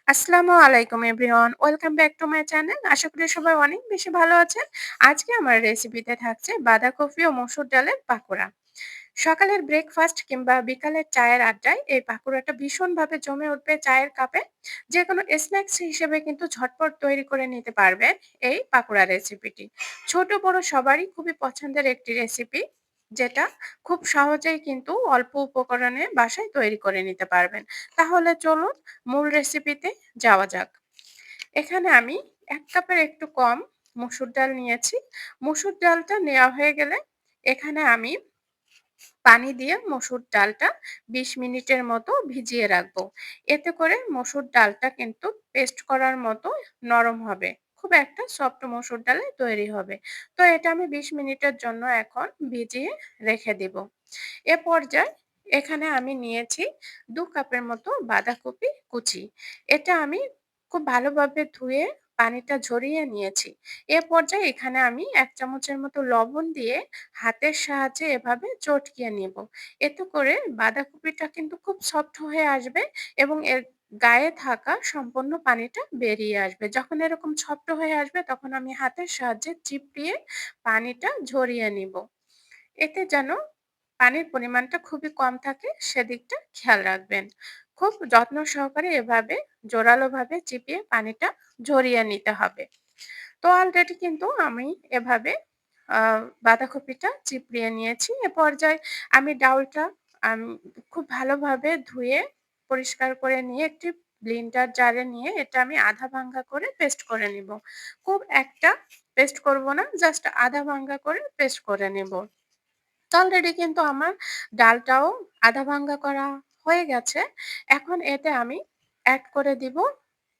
আসসালামু আলাইকুম everyone. Welcome back to my channel. আশা করি সবাই অনেক বেশি ভালো আছেন। আজকে আমার রেসিপিতে থাকছে বাঁধাকপি ও মসুর ডালের পাকোড়া। সকালের ব্রেকফাস্ট কিংবা বিকালের চায়ের আড্ডায় এই পাকোড়াটা ভীষণভাবে জমে উঠবে চায়ের কাপে। যেকোনো স্ন্যাক্স হিসেবে কিন্তু ঝটপট তৈরি করে নিতে পারবেন এই পাকোড়া রেসিপিটি। ছোট বড় সবারই খুবই পছন্দের একটি রেসিপি, যেটা খুব সহজেই কিন্তু অল্প উপকরণে বাসায় তৈরি করে নিতে পারবেন। তাহলে চলুন মূল রেসিপিতে যাওয়া যাক। এখানে আমি ১ কাপের একটু কম মসুর ডাল নিয়েছি। মসুর ডালটা নেওয়া হয়ে গেলে এখানে আমি পানি দিয়ে মসুর ডালটা ২০ মিনিটের মতো ভিজিয়ে রাখবো। এতে করে মসুর ডালটা কিন্তু পেস্ট করার মতো নরম হবে। খুব একটা সফট মসুর ডালে তৈরি হবে। তো এটা আমি ২০ মিনিটের জন্য এখন ভিজিয়ে রেখে দিব। এ পর্যায়ে এখানে আমি নিয়েছি ২ কাপের মতো বাঁধাকপি কুচি। এটা আমি খুব ভালোভাবে ধুয়ে পানিটা ঝরিয়ে নিয়েছি। এ পর্যায়ে এখানে আমি ১ চামচের মতো লবণ দিয়ে হাতের সাহায্যে এভাবে চটকিয়ে নিব। এতে করে বাঁধাকপিটা কিন্তু খুব সফট হয়ে আসবে এবং এর গায়ে থাকা সম্পূর্ণ পানিটা বেরিয়ে আসবে। যখন এরকম সফট হয়ে আসবে তখন আমি হাতের সাহায্যে চিপড়িয়ে পানিটা ঝরিয়ে নিব। এতে যেন পানির পরিমাণটা খুবই কম থাকে সেদিকটা খেয়াল রাখবেন। খুব যত্ন সহকারে এভাবে জোরালোভাবে চিপিয়ে পানিটা ঝরিয়ে নিতে হবে। তো অলরেডি কিন্তু আমি এভাবে আ বাঁধাকপিটা চিপড়িয়ে নিয়েছি। এ পর্যায়ে আমি ডাউলটা আম খুব ভালোভাবে ধুয়ে পরিষ্কার করে নিয়ে একটি ব্লেন্ডার জারে নিয়ে এটা আমি আধা ভাঙ্গা করে পেস্ট করে নিব। খুব একটা পেস্ট করব না, জাস্ট আধা ভাঙ্গা করে পেস্ট করে নেব। তো অলরেডি কিন্তু আমার ডালটাও আধা ভাঙ্গা করা হয়ে গেছে। এখন এতে আমি এড করে দিব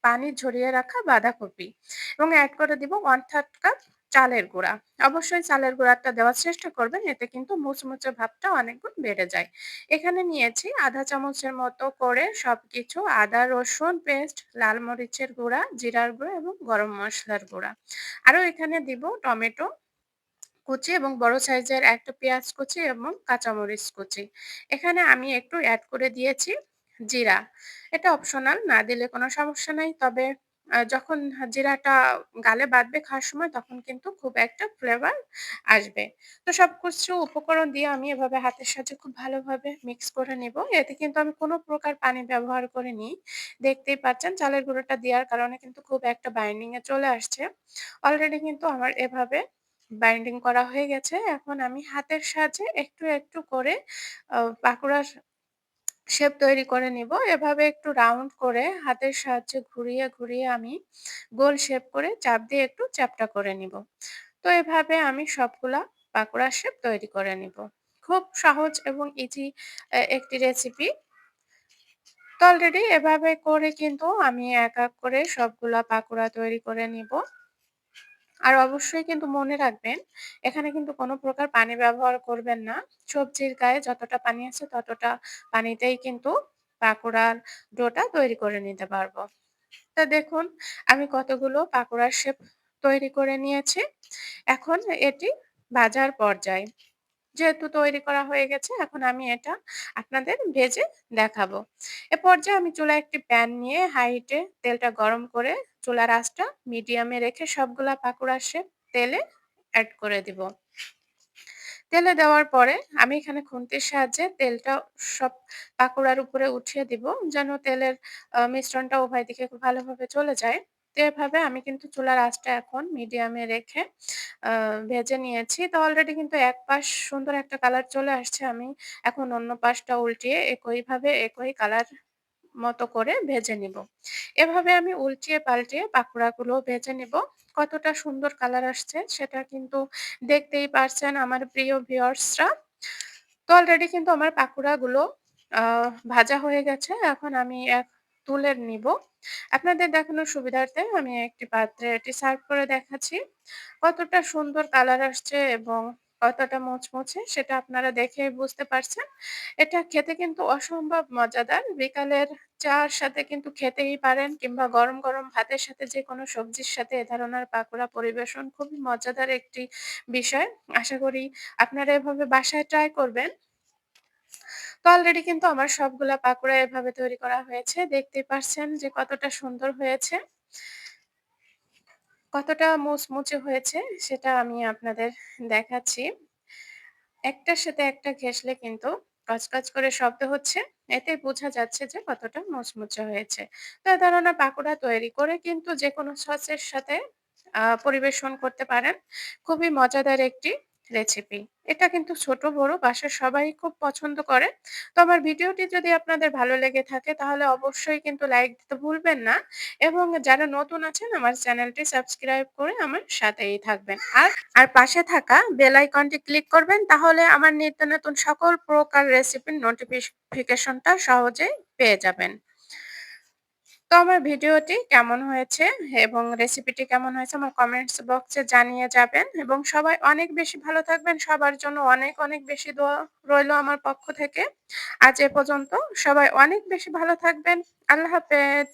পানি ঝরিয়ে রাখা বাঁধাকপি এবং এড করে দিব 1/3 কাপ চালের গুঁড়া। অবশ্যই চালের গুঁড়াটা দেওয়ার চেষ্টা করবেন, এতে কিন্তু মুচমুচে ভাবটা অনেক গুণ বেড়ে যায়। এখানে নিয়েছি আধা চামচের মতো করে সবকিছু আদা, রসুন পেস্ট, লাল মরিচের গুঁড়া, জিরার গুঁড়া এবং গরম মসলার গুঁড়া। আরও এখানে দিব টমেটো কুচি এবং বড় সাইজের একটা পেঁয়াজ কুচি এবং কাঁচামরিচ কুচি। এখানে আমি একটু এড করে দিয়েছি জিরা। এটা অপশনাল, না দিলে কোনো সমস্যা নাই। তবে যখন জিরাটা গালে বাটবে খাওয়ার সময় তখন কিন্তু খুব একটা ফ্লেভার আসবে। তো সবকিছু উপকরণ দিয়ে আমি এভাবে হাতের সাহায্যে খুব ভালোভাবে মিক্স করে নিব। এতে কিন্তু আমি কোনো প্রকার পানি ব্যবহার করিনি। দেখতেই পাচ্ছেন চালের গুঁড়োটা দেওয়ার কারণে কিন্তু খুব একটা বাইন্ডিং এ চলে আসছে। অলরেডি কিন্তু আমার এভাবে বাইন্ডিং করা হয়ে গেছে। এখন আমি হাতের সাহায্যে একটু, একটু করে পাকোড়ার শেপ তৈরি করে নিব। এভাবে একটু রাউন্ড করে হাতের সাহায্যে ঘুরিয়ে, ঘুরিয়ে আমি গোল শেপ করে চাপ দিয়ে একটু চ্যাপ্টা করে নিব। তো এভাবে আমি সবগুলা পাকোড়ার শেপ তৈরি করে নিব। খুব সহজ এবং ইজি একটি রেসিপি। তো অলরেডি এভাবে করে কিন্তু আমি এক, এক করে সবগুলা পাকোড়া তৈরি করে নিব। আর অবশ্যই কিন্তু মনে রাখবেন, এখানে কিন্তু কোনো প্রকার পানি ব্যবহার করবেন না। সবজির গায়ে যতটা পানি আছে ততটা পানিতেই কিন্তু পাকোড়ার ডোটা তৈরি করে নিতে পারবো। তো দেখুন আমি কতগুলো পাকোড়ার শেপ তৈরি করে নিয়েছি। এখন এটি ভাজার পর্যায়ে। যেহেতু তৈরি করা হয়ে গেছে এখন আমি এটা আপনাদের ভেজে দেখাবো। এ পর্যায়ে আমি চুলায় একটি প্যান নিয়ে হাই হিটে তেলটা গরম করে চুলার আঁচটা মিডিয়ামে রেখে সবগুলা পাকোড়া শেপ তেলে এড করে দিব। তেলে দেওয়ার পরে আমি এখানে খুন্তির সাহায্যে তেলটা সব পাকোড়ার উপরে উঠিয়ে দিব যেন তেলের মিশ্রণটা উভয় দিকে খুব ভালোভাবে চলে যায়। তো এভাবে আমি কিন্তু চুলার আঁচটা এখন মিডিয়ামে রেখে আ ভেজে নিয়েছি। তো অলরেডি কিন্তু এক পাশ সুন্দর একটা কালার চলে আসছে। আমি এখন অন্য পাশটা উল্টিয়ে একইভাবে একই কালার মতো করে ভেজে নিব। এভাবে আমি উল্টিয়ে পাল্টিয়ে পাকোড়াগুলো ভেজে নিব। কতটা সুন্দর কালার আসছে সেটা কিন্তু দেখতেই পারছেন আমার প্রিয় ভিউয়ার্সরা। তো অলরেডি কিন্তু আমার পাকোড়াগুলো আ ভাজা হয়ে গেছে। এখন আমি তুলে নিব। আপনাদের দেখানোর সুবিধার্থে আমি একটি পাত্রে এটি সার্ভ করে দেখাচ্ছি। কতটা সুন্দর কালার আসছে এবং কতটা মুচমুচে সেটা আপনারা দেখেই বুঝতে পারছেন। এটা খেতে কিন্তু অসম্ভব মজাদার। বিকালের চা'র সাথে কিন্তু খেতেই পারেন কিংবা গরম, গরম ভাতের সাথে যেকোনো সবজির সাথে এ ধরনের পাকোড়া পরিবেশন খুবই মজাদার একটি বিষয়। আশা করি আপনারা এভাবে বাসায় ট্রাই করবেন। তো অলরেডি কিন্তু আমার সবগুলা পাকোড়া এভাবে তৈরি করা হয়েছে। দেখতেই পারছেন যে কতটা সুন্দর হয়েছে। কতটা মুচমুচে হয়েছে সেটা আমি আপনাদের দেখাচ্ছি। একটার সাথে একটা ঘেঁষলে কিন্তু কচকচ করে শব্দ হচ্ছে। এতেই বোঝা যাচ্ছে যে কতটা মুচমুচে হয়েছে। তো এ ধরনের পাকোড়া তৈরি করে কিন্তু যেকোনো সসের সাথে পরিবেশন করতে পারেন। খুবই মজাদার একটি রেসিপি। এটা কিন্তু ছোট বড় বাসার সবাই খুব পছন্দ করে। তো আমার ভিডিওটি যদি আপনাদের ভালো লেগে থাকে তাহলে অবশ্যই কিন্তু লাইক দিতে ভুলবেন না এবং যারা নতুন আছেন আমার চ্যানেলটি সাবস্ক্রাইব করে আমার সাথেই থাকবেন। আর পাশে থাকা বেল আইকনটি ক্লিক করবেন তাহলে আমার নিত্য নতুন সকল প্রকার রেসিপির নোটিফিকেশনটা সহজেই পেয়ে যাবেন। তো আমার ভিডিওটি কেমন হয়েছে এবং রেসিপিটি কেমন হয়েছে আমার কমেন্টস বক্সে জানিয়ে যাবেন এবং সবাই অনেক বেশি ভালো থাকবেন। সবার জন্য অনেক, অনেক বেশি দোয়া রইলো আমার পক্ষ থেকে। আজ এ পর্যন্ত। সবাই অনেক বেশি ভালো থাকবেন। আল্লাহ হাফেজ।